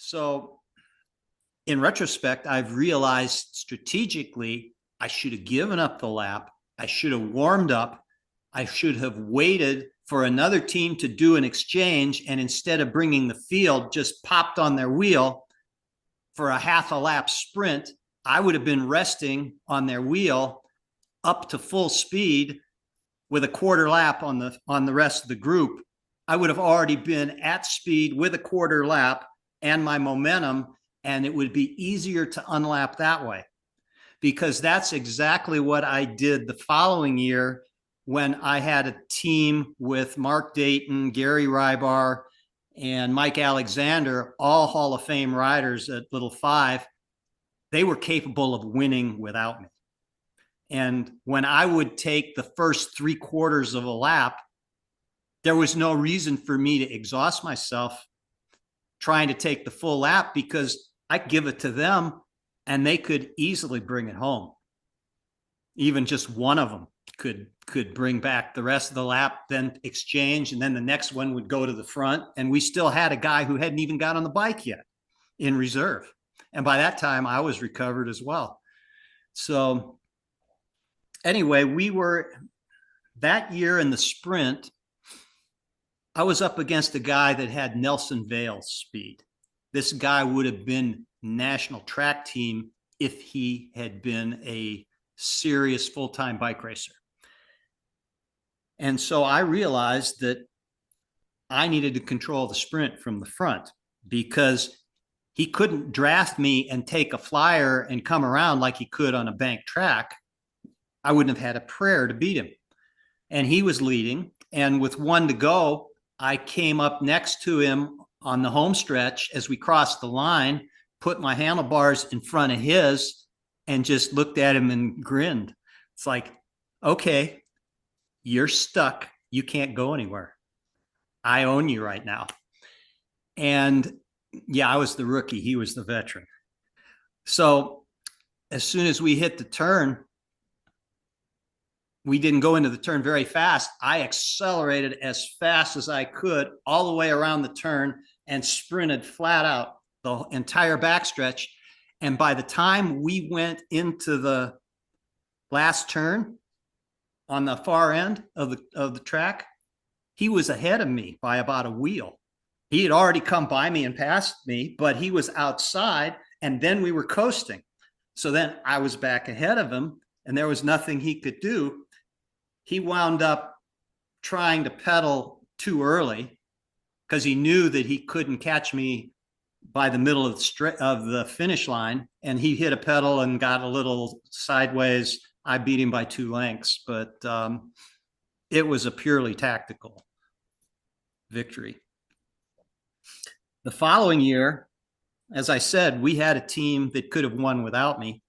So in retrospect, I've realized strategically, I should have given up the lap. I should have warmed up. I should have waited for another team to do an exchange. And instead of bringing the field, just popped on their wheel for a half a lap sprint. I would have been resting on their wheel up to full speed with a quarter lap on the rest of the group. I would have already been at speed with a quarter lap and my momentum, and it would be easier to unlap that way, because that's exactly what I did the following year when I had a team with Mark Dayton, Gary Rybar, and Mike Alexander, all Hall of Fame riders at Little Five. They were capable of winning without me. And when I would take the first 3/4 of a lap, there was no reason for me to exhaust myself trying to take the full lap, because I give it to them and they could easily bring it home. Even just one of them could bring back the rest of the lap, then exchange, and then the next one would go to the front. And we still had a guy who hadn't even got on the bike yet in reserve. And by that time, I was recovered as well. So anyway, we were that year in the sprint, I was up against a guy that had Nelson Vale's speed. This guy would have been national track team if he had been a serious full-time bike racer. And so I realized that I needed to control the sprint from the front, because he couldn't draft me and take a flyer and come around like he could on a bank track. I wouldn't have had a prayer to beat him. And he was leading. And with one to go, I came up next to him on the home stretch as we crossed the line, put my handlebars in front of his, and just looked at him and grinned. It's like, okay, you're stuck. You can't go anywhere. I own you right now. And yeah, I was the rookie. He was the veteran. So as soon as we hit the turn, we didn't go into the turn very fast. I accelerated as fast as I could all the way around the turn and sprinted flat out the entire backstretch. And by the time we went into the last turn on the far end of the track, he was ahead of me by about a wheel. He had already come by me and passed me, but he was outside, and then we were coasting. So then I was back ahead of him, and there was nothing he could do. He wound up trying to pedal too early because he knew that he couldn't catch me by the middle of the finish line, and he hit a pedal and got a little sideways. I beat him by 2 lengths, but it was a purely tactical victory. The following year, as I said, we had a team that could have won without me.